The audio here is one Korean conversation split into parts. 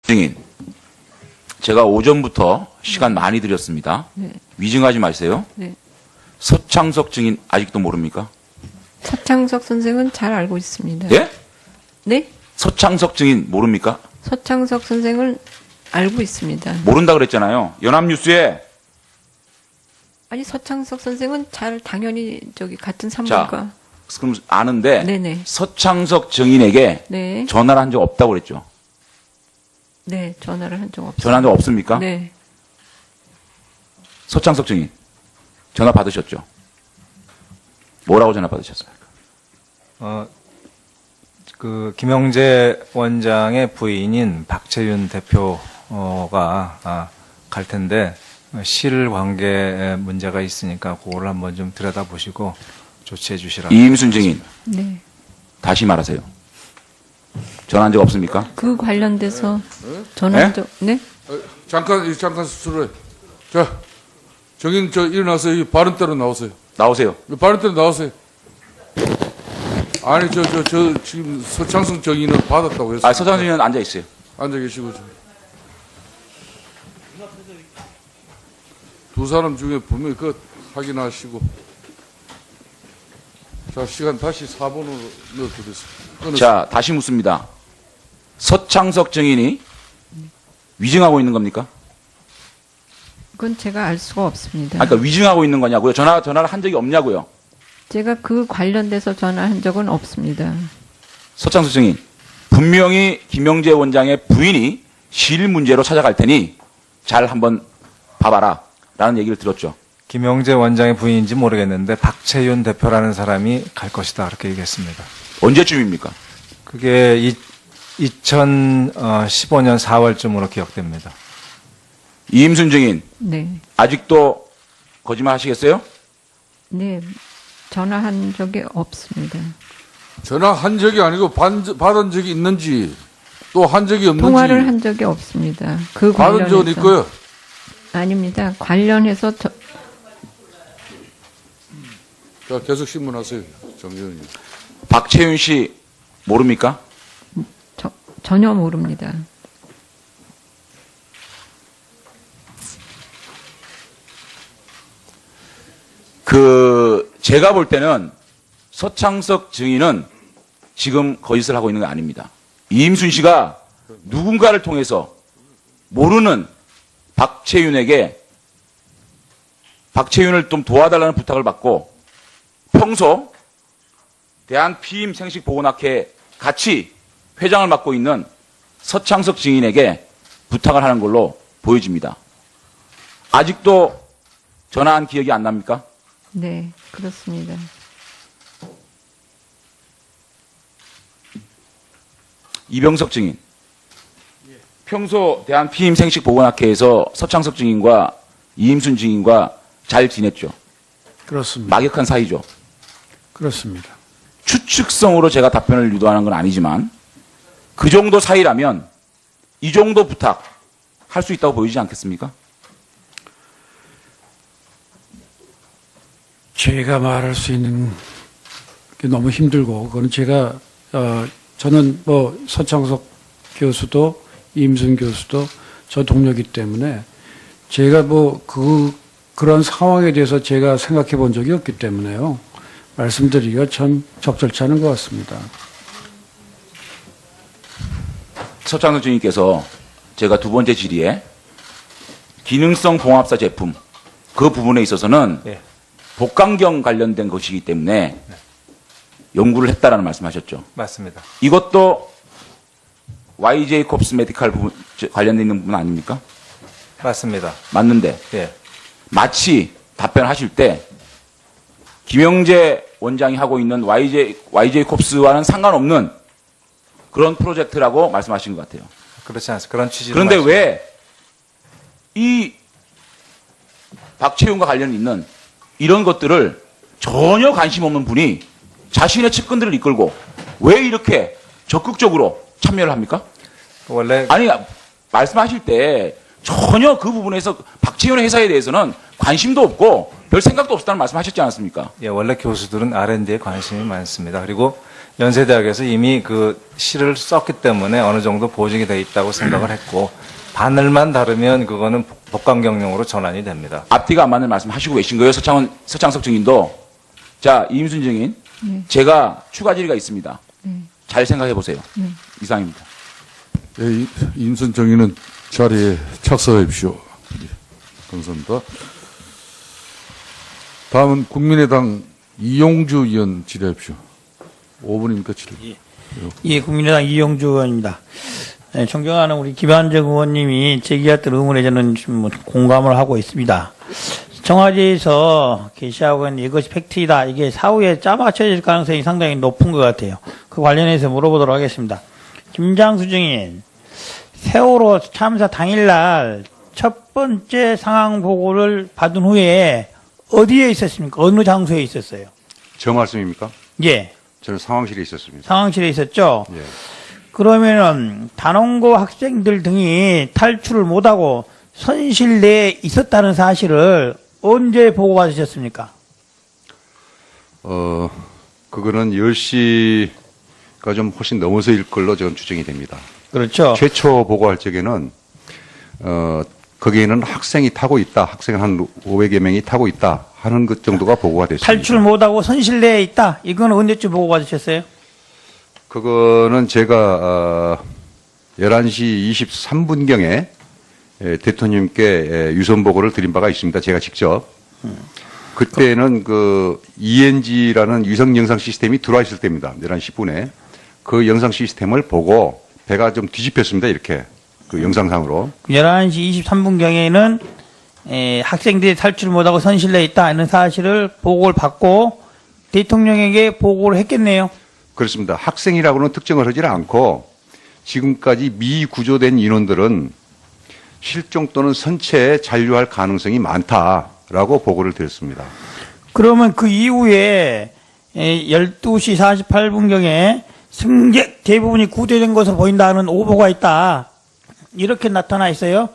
증인, 제가 오전부터 시간 많이 드렸습니다. 네. 위증하지 마세요. 네. 서창석 증인 아직도 모릅니까? 서창석 선생은 잘 알고 있습니다. 예? 네? 서창석 증인 모릅니까? 서창석 선생은 알고 있습니다. 모른다 그랬잖아요. 연합뉴스에. 아니 서창석 선생은 잘 당연히 같은 자, 산부인과. 그럼 아는데 네네. 서창석 증인에게 네. 전화를 한 적 없다고 그랬죠. 네, 전화를 한 적 없습니다. 전화한 적 없습니까? 네. 서창석 증인 전화 받으셨죠? 뭐라고 전화 받으셨어요? 김영재 원장의 부인인 박채윤 대표가 갈 텐데 실관계에 문제가 있으니까 그거를 한번 좀 들여다보시고 조치해 주시라고. 이임순 증인 네. 다시 말하세요. 전화한 적 없습니까? 그 관련돼서 전화한 적, 네? 잠깐 수술해. 자, 정인 일어나서 여기 바른대로 나오세요. 나오세요. 바른대로 나오세요. 아니 저 지금 서창성 정인은 받았다고 했어요. 서창석 증인은 앉아 있어요. 앉아 계시고 좀. 두 사람 중에 분명히 그거 확인하시고. 자, 시간 다시 4번으로 넣어드렸습니다. 자, 다시 묻습니다. 서창석 증인이 위증하고 있는 겁니까? 그건 제가 알 수가 없습니다. 그러니까 위증하고 있는 거냐고요? 전화를 한 적이 없냐고요? 제가 그 관련돼서 전화한 적은 없습니다. 서창석 증인, 분명히 김영재 원장의 부인이 실 문제로 찾아갈 테니 잘 한번 봐봐라 라는 얘기를 들었죠. 김영재 원장의 부인인지 모르겠는데 박채윤 대표라는 사람이 갈 것이다 그렇게 얘기했습니다. 언제쯤입니까? 그게 2015년 4월쯤으로 기억됩니다. 이임순 증인, 네. 아직도 거짓말 하시겠어요? 네. 전화한 적이 없습니다. 전화한 적이 아니고 받은 적이 있는지 또 한 적이 없는지. 통화를 한 적이 없습니다. 그 받은 관련해서. 적은 있고요. 아닙니다. 관련해서 자, 계속 신문하세요. 정 의원님. 박채윤 씨 모릅니까? 전혀 모릅니다. 제가 볼 때는 서창석 증인은 지금 거짓을 하고 있는 게 아닙니다. 이임순 씨가 누군가를 통해서 모르는 박채윤을 좀 도와달라는 부탁을 받고 평소 대한피임생식보건학회 같이 회장을 맡고 있는 서창석 증인에게 부탁을 하는 걸로 보여집니다. 아직도 전화한 기억이 안 납니까? 네, 그렇습니다. 이병석 증인. 평소 대한피임생식보건학회에서 서창석 증인과 이임순 증인과 잘 지냈죠. 그렇습니다. 막역한 사이죠. 그렇습니다. 추측성으로 제가 답변을 유도하는 건 아니지만 그 정도 사이라면 이 정도 부탁 할 수 있다고 보이지 않겠습니까? 제가 말할 수 있는 게 너무 힘들고 그건 제가 저는 뭐 서창석 교수도 임순 교수도 저 동료이기 때문에 제가 뭐 그런 상황에 대해서 제가 생각해 본 적이 없기 때문에요. 말씀드리기가 참 적절치 않은 것 같습니다. 서창석 증인께서 제가 두 번째 질의에 기능성 봉합사 제품 그 부분에 있어서는 예. 복강경 관련된 것이기 때문에 연구를 했다라는 말씀하셨죠. 맞습니다. 이것도 YJ 콥스 메디칼 부분 관련돼 있는 부분 아닙니까? 맞습니다. 맞는데 예. 마치 답변하실 때 김영재 원장이 하고 있는 YJ 콥스와는 상관없는 그런 프로젝트라고 말씀하신 것 같아요. 그렇지 않습니다. 그런 취지로. 그런데 왜 이 박채윤과 관련 있는 이런 것들을 전혀 관심 없는 분이 자신의 측근들을 이끌고 왜 이렇게 적극적으로 참여를 합니까? 원래 아니, 말씀하실 때 전혀 그 부분에서 박채윤의 회사에 대해서는 관심도 없고 별 생각도 없었다는 말씀하셨지 않았습니까? 예, 원래 교수들은 R&D에 관심이 많습니다. 그리고 연세대학에서 이미 그 시를 썼기 때문에 어느 정도 보증이 돼 있다고 생각을 했고 바늘만 다르면 그거는 복강경령으로 전환이 됩니다. 앞뒤가 안 맞는 말씀 하시고 계신 거예요. 서창석 증인도. 자, 이임순 증인. 제가 추가 질의가 있습니다. 잘 생각해 보세요. 이상입니다. 예, 임순 정의는 자리에 착석해 주십시오. 예, 감사합니다. 다음은 국민의당 이용주 의원 질의하십시오. 5분입니까? 질의. 예, 국민의당 이용주 의원입니다. 네, 존경하는 우리 김한정 의원님이 제기했던 의문에 저는 좀 공감을 하고 있습니다. 청와대에서 게시하고 있는 이것이 팩트이다. 이게 사후에 짜맞춰질 가능성이 상당히 높은 것 같아요. 그 관련해서 물어보도록 하겠습니다. 김장수 증인, 세월호 참사 당일날 첫 번째 상황 보고를 받은 후에 어디에 있었습니까? 어느 장소에 있었어요? 저 말씀입니까? 예, 저는 상황실에 있었습니다. 상황실에 있었죠? 예. 그러면은 단원고 학생들 등이 탈출을 못하고 선실 내에 있었다는 사실을 언제 보고받으셨습니까? 그거는 10시가 좀 훨씬 넘어서일 걸로 저는 추정이 됩니다. 그렇죠. 최초 보고할 적에는, 거기에는 학생이 타고 있다. 학생 한 500여 명이 타고 있다. 하는 것 정도가 보고가 됐습니다. 탈출 못하고 선실 내에 있다. 이건 언제쯤 보고받으셨어요? 그거는 제가, 11시 23분경에 대통령님께 유선 보고를 드린 바가 있습니다. 제가 직접. 그때는 그 ENG라는 위성 영상 시스템이 들어와 있을 때입니다. 11시 10분에. 그 영상 시스템을 보고 배가 좀 뒤집혔습니다. 이렇게. 그 영상상으로. 11시 23분경에는 학생들이 탈출 못하고 선실 내에 있다. 이런 사실을 보고를 받고 대통령에게 보고를 했겠네요. 그렇습니다. 학생이라고는 특정을 하지 않고 지금까지 미구조된 인원들은 실종 또는 선체에 잔류할 가능성이 많다라고 보고를 드렸습니다. 그러면 그 이후에 12시 48분경에 승객 대부분이 구조된 것으로 보인다는 오보가 있다. 이렇게 나타나 있어요?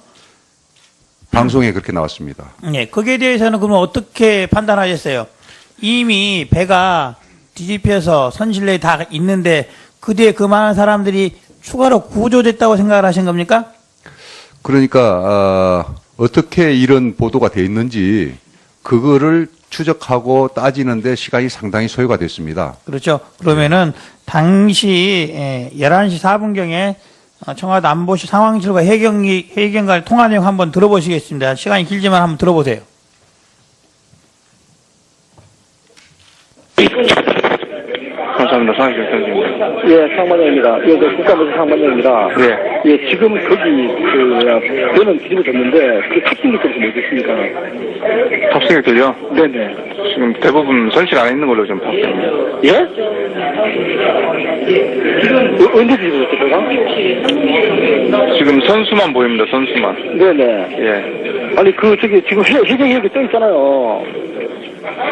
방송에 그렇게 나왔습니다. 네, 거기에 대해서는 그러면 어떻게 판단하셨어요? 이미 배가 뒤집혀서 선실내에 다 있는데 그 뒤에 그 많은 사람들이 추가로 구조됐다고 생각을 하신 겁니까? 그러니까 어떻게 이런 보도가 돼 있는지 그거를 추적하고 따지는데 시간이 상당히 소요가 됐습니다. 그렇죠. 그러면은 당시 11시 4분경에 청와대 안보실 상황실과 해경과의 통화 내용 한번 들어보시겠습니다. 시간이 길지만 한번 들어보세요. 감사합니다. 상황실 선생입니다. 예, 상반장입니다. 예, 국가무슨 상반장입니다. 예. 예, 지금 거기, 배는 뒤집어졌는데, 그 탑승객들이 좀 어디 있습니까? 탑승객들요? 네네. 지금 대부분 선실 안에 있는 걸로 좀 봤습니다. 예? 언제 뒤집어졌죠, 배가? 지금 선수만 보입니다. 선수만. 네네. 예. 아니, 지금 해경이 여기 떠 있잖아요.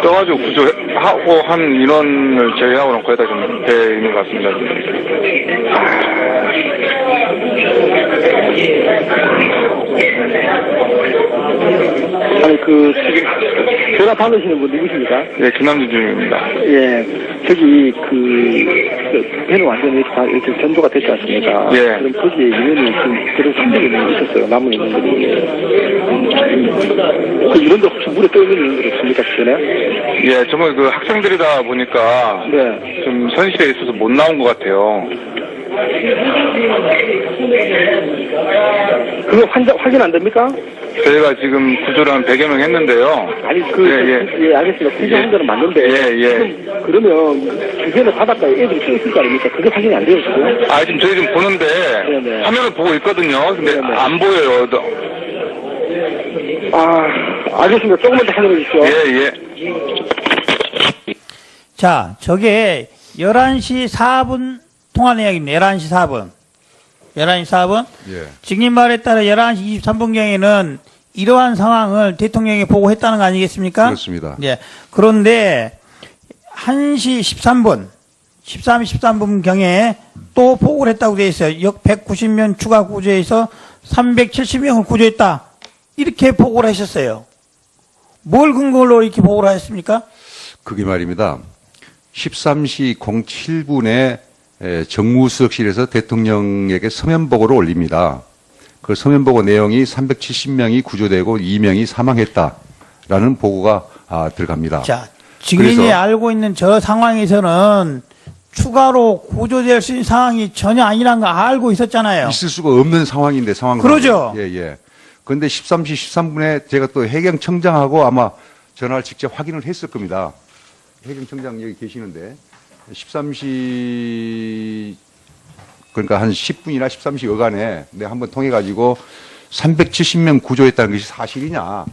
떠가지고 구조하고 한 인원을 제외하고는 거의 다 좀 돼 있는 것 같습니다. 아니, 지금, 전화 받으시는 분 누구십니까? 예, 김남준 중입니다. 예, 배는 완전히 이렇게 전도가 됐지 않습니까? 예. 그럼 거기에 인원이 지금 들어서 한 명이 있었어요, 남은 인원들이. 그 인원들 혹시 물에 떠 있는 인원들 없습니까, 주변에? 예, 정말 그 학생들이다 보니까 네. 좀 선실에 있어서 못 나온 것 같아요. 그거 확인 안 됩니까? 저희가 지금 구조를 한 100여 명 했는데요. 아니, 예. 알겠습니다. 구조한 데는 맞는데. 예. 지금 그러면 주변에 바닷가에 애들이 떠 있을 거 아닙니까? 그게 확인이 안 돼요, 지금? 지금 저희 지금 보는데 네네. 화면을 보고 있거든요. 근데 네네. 안 보여요. 알겠습니다. 조금만 더 확인해 주십시오. 예. 자, 저게 11시 4분 통화 내역입니다. 11시 4분. 11시 4분. 예. 증인 말에 따라 11시 23분경에는 이러한 상황을 대통령에게 보고했다는 거 아니겠습니까? 그렇습니다. 예. 그런데 1시 13분, 13분경에 또 보고를 했다고 되어 있어요. 역 190명 추가 구조해서 370명을 구조했다. 이렇게 보고를 하셨어요. 뭘 근거로 이렇게 보고를 하셨습니까? 그게 말입니다. 13시 07분에 정무수석실에서 대통령에게 서면보고를 올립니다. 그 서면보고 내용이 370명이 구조되고 2명이 사망했다라는 보고가 들어갑니다. 자, 증인이 그래서- 알고 있는 저 상황에서는 추가로 구조될 수 있는 상황이 전혀 아니라는 거 알고 있었잖아요. 있을 수가 없는 상황인데 상황. 그러죠. 예, 예. 그런데 13시 13분에 제가 또 해경청장하고 아마 전화를 직접 확인을 했을 겁니다. 해경청장 여기 계시는데 13시 그러니까 한 10분이나 13시 여간에 내가 한번 통해 가지고 370명 구조했다는 것이 사실이냐?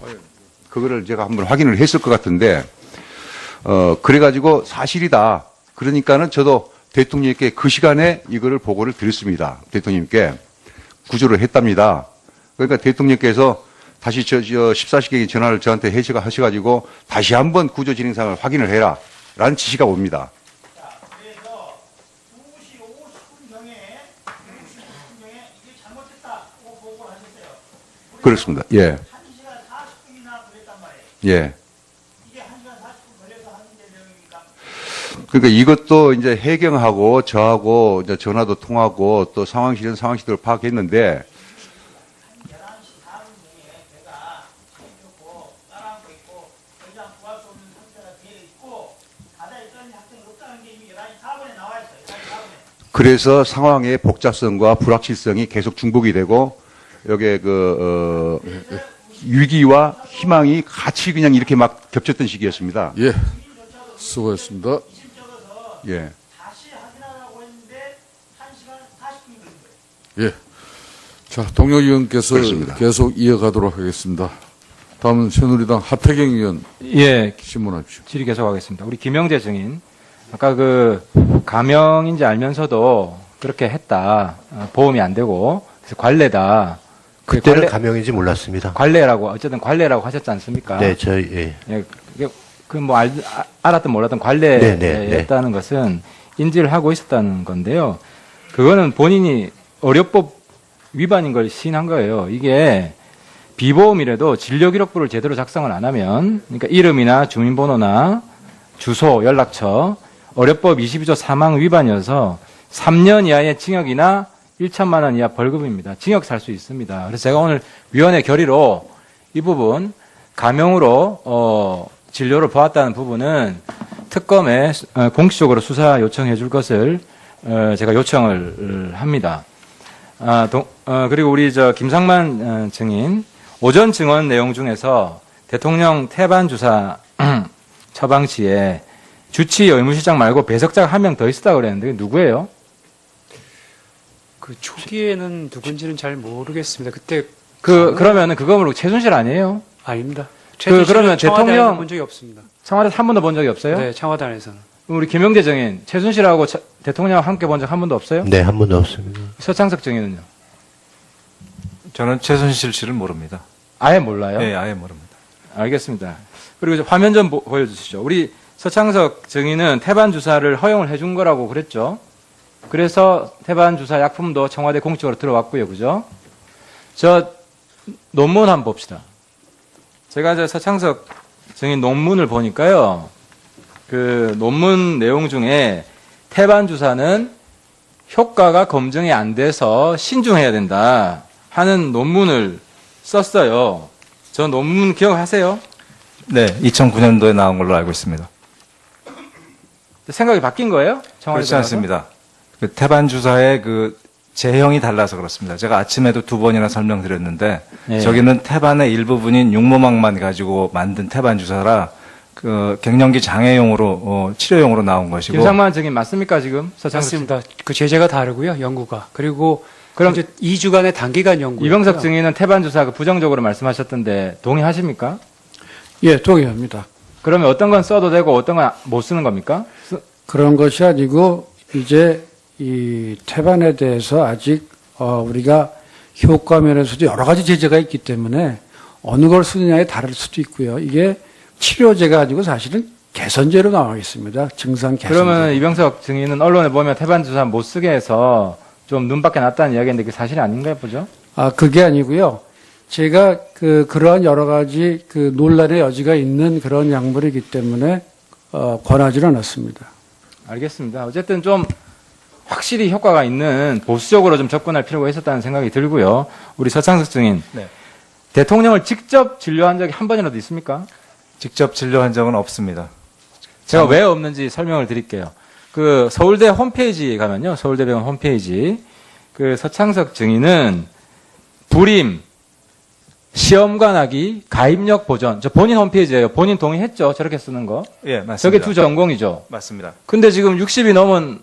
그거를 제가 한번 확인을 했을 것 같은데 그래 가지고 사실이다. 그러니까는 저도 대통령께 그 시간에 이거를 보고를 드렸습니다. 대통령께 구조를 했답니다. 그러니까 대통령께서 다시 저 14시경에 전화를 저한테 하셔가지고 다시 한번 구조 진행 상황을 확인을 해라. 라는 지시가 옵니다. 그래서 2시 50분경에 이게 잘못됐다고 보고를 하셨어요. 그렇습니다. 예. 1시간 40분이나 그랬단 말이에요. 예. 이게 1시간 40분 걸려서 하는 내용입니까? 그러니까 이것도 이제 해경하고 저하고 이제 전화도 통하고 또 상황실은 상황실대로 파악했는데 11시 4분경에 배가 이렇고 따라앉고 있고 더 이상 구할 수 없는 상태가 되어 있고 바다에 떠있는 학생이 없다는 게 이미 11시 4분에 나와 있어요. 11시 4분에. 그래서 상황의 복잡성과 불확실성이 계속 중복이 되고 여기에 위기와 희망이 같이 그냥 이렇게 막 겹쳤던 시기였습니다. 예. 수고했습니다. 예. 다시 확인하라고 했는데 1시간 40분이 걸린 거예요. 예. 자, 동료 의원께서 그렇습니다. 계속 이어가도록 하겠습니다. 다음은 새누리당 하태경 의원 예, 신문하십시오. 질의 계속하겠습니다. 우리 김영재 증인, 아까 그 가명인지 알면서도 그렇게 했다. 보험이 안 되고 그래서 관례다. 그때는 가명인지 몰랐습니다. 관례라고 어쨌든 관례라고 하셨지 않습니까? 네, 예. 예, 그 뭐 알았든 몰랐든 관례였다는 것은 인지를 하고 있었다는 건데요. 그거는 본인이 의료법 위반인 걸 시인한 거예요. 이게 비보험이라도 진료기록부를 제대로 작성을 안 하면, 그러니까 이름이나 주민번호나 주소, 연락처, 의료법 22조 사망 위반이어서 3년 이하의 징역이나 1천만 원 이하 벌금입니다. 징역 살 수 있습니다. 그래서 제가 오늘 위원회 결의로 이 부분 가명으로 진료를 보았다는 부분은 특검에 공식적으로 수사 요청해 줄 것을 제가 요청을 합니다. 그리고 우리 김상만 증인 오전 증언 내용 중에서 대통령 태반 주사 처방 시에 주치 의무실장 말고 배석자가 한 명 더 있었다고 그랬는데 누구예요? 그 초기에는 누군지는 잘 모르겠습니다. 그때 그러면은 그거 최순실 아니에요? 아닙니다. 그러면 대통령 본 적이 없습니다. 청와대 한 번도 본 적이 없어요? 네, 청와대 안에서는. 우리 김영재 증인 최순실하고 대통령 함께 본 적 한 번도 없어요? 네, 한 번도 없습니다. 서창석 증인은요? 저는 최순실 씨를 모릅니다. 아예 몰라요? 네, 아예 모릅니다. 알겠습니다. 그리고 이제 화면 좀 보여주시죠. 우리 서창석 증인은 태반 주사를 허용을 해준 거라고 그랬죠. 그래서 태반 주사 약품도 청와대 공식적으로 들어왔고요, 그죠? 저 논문 한번 봅시다. 제가 이제 서창석 증인 논문을 보니까요, 그 논문 내용 중에 태반 주사는 효과가 검증이 안 돼서 신중해야 된다 하는 논문을 썼어요. 저 논문 기억하세요? 네, 2009년도에 나온 걸로 알고 있습니다. 생각이 바뀐 거예요? 그렇지 않습니다. 그 태반 주사의 그 제형이 달라서 그렇습니다. 제가 아침에도 2번이나 설명드렸는데 예. 저기는 태반의 일부분인 육모막만 가지고 만든 태반 주사라 그 갱년기 장애용으로 치료용으로 나온 것이고. 김상만 증인 맞습니까 지금? 맞습니다. 그 제재가 다르고요, 연구가. 그리고 그럼 이제 2주간의 단기간 연구. 이병석 증인은 태반 주사 그 부정적으로 말씀하셨던데 동의하십니까? 예, 동의합니다. 그러면 어떤 건 써도 되고 어떤 건 못 쓰는 겁니까? 그런 것이 아니고 이제 이 태반에 대해서 아직 우리가 효과 면에서도 여러 가지 제재가 있기 때문에 어느 걸 쓰느냐에 다를 수도 있고요. 이게 치료제가 아니고 사실은 개선제로 나와 있습니다. 증상 개선제. 그러면 이병석 증인은 언론에 보면 태반 주사 못 쓰게 해서 좀 눈밖에 났다는 이야기인데 그게 사실이 아닌가요, 보죠? 그게 아니고요. 제가 그러한 여러 가지 논란의 여지가 있는 그런 약물이기 때문에 권하지는 않았습니다. 알겠습니다. 어쨌든 좀 확실히 효과가 있는 보수적으로 좀 접근할 필요가 있었다는 생각이 들고요. 우리 서창석 증인. 네. 대통령을 직접 진료한 적이 한 번이라도 있습니까? 직접 진료한 적은 없습니다. 제가 왜 없는지 설명을 드릴게요. 그 서울대 홈페이지에 가면요. 서울대병원 홈페이지. 그 서창석 증인은 불임, 시험관하기, 가입력 보전. 저 본인 홈페이지예요. 본인 동의했죠? 저렇게 쓰는 거. 예, 맞습니다. 저게 두 전공이죠. 맞습니다. 근데 지금 60이 넘은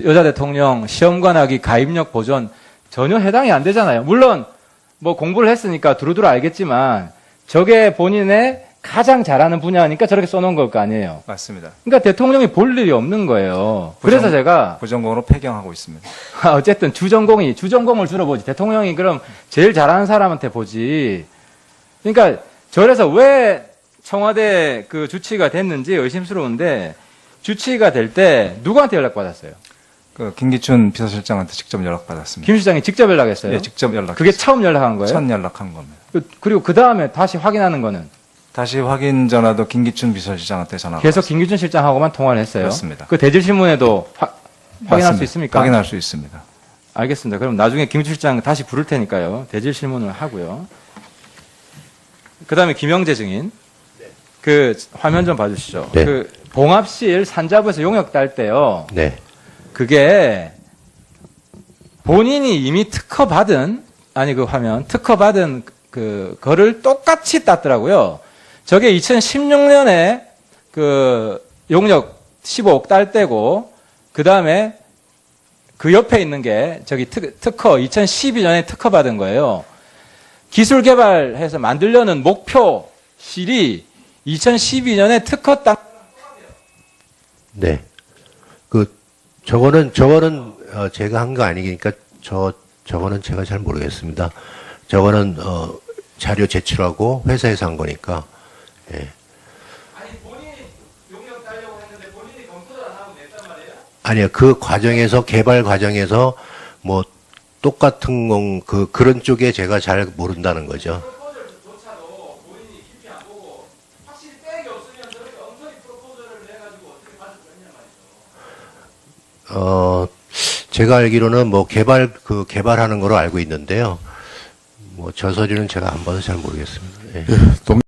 여자 대통령 시험관하기, 가입력 보전 전혀 해당이 안 되잖아요. 물론 뭐 공부를 했으니까 두루두루 알겠지만 저게 본인의 가장 잘하는 분야니까 저렇게 써놓은 걸 거 아니에요. 맞습니다. 그러니까 대통령이 볼 일이 없는 거예요. 그래서 제가 부전공으로 폐경하고 있습니다. 어쨌든 주전공을 주로 보지. 대통령이 그럼 제일 잘하는 사람한테 보지. 그러니까 저래서 왜 청와대 그 주치의가 됐는지 의심스러운데 주치의가 될 때 누구한테 연락받았어요? 그 김기춘 비서실장한테 직접 연락받았습니다. 김 실장이 직접 연락했어요? 예, 직접 연락. 그게 처음 연락한 거예요? 첫 연락한 겁니다. 그리고 그 다음에 다시 확인하는 거는? 다시 확인 전화도 김기춘 비서실장한테 전화가 계속 왔습니다. 김기춘 실장하고만 통화를 했어요? 그렇습니다. 그 대질신문에도 확인할 맞습니다. 수 있습니까? 확인할 수 있습니다. 알겠습니다. 그럼 나중에 김기춘 실장 다시 부를 테니까요. 대질신문을 하고요. 그 다음에 김영재 증인. 그 화면 좀 봐주시죠. 네. 그 봉합실 산자부에서 용역 딸 때요. 네. 그게 본인이 이미 특허 받은 특허 받은 그 거를 똑같이 땄더라고요. 저게 2016년에 그 용역 15억 딸 때고 그 다음에 그 옆에 있는 게 저기 특허 2012년에 특허 받은 거예요. 기술 개발해서 만들려는 목표실이 2012년에 특허 땅. 네. 저거는 제가 한 거 아니니까 저거는 제가 잘 모르겠습니다. 저거는 자료 제출하고 회사에서 한 거니까. 예. 아니 본인이 용역 따려고 했는데 본인이 검토를 안 하고 냈단 말이에요? 아니요. 그 과정에서 개발 과정에서 뭐 똑같은 그런 쪽에 제가 잘 모른다는 거죠. 프로포절조차도 본인이 깊이 안 보고 확실히 백이 없으면 저렇게 엉터리 프로포절을 해가지고 어떻게 받을 수 있냐 말이죠. 제가 알기로는 뭐 개발하는 거로 알고 있는데요. 뭐 저 서류는 제가 안 봐서 잘 모르겠습니다. 예.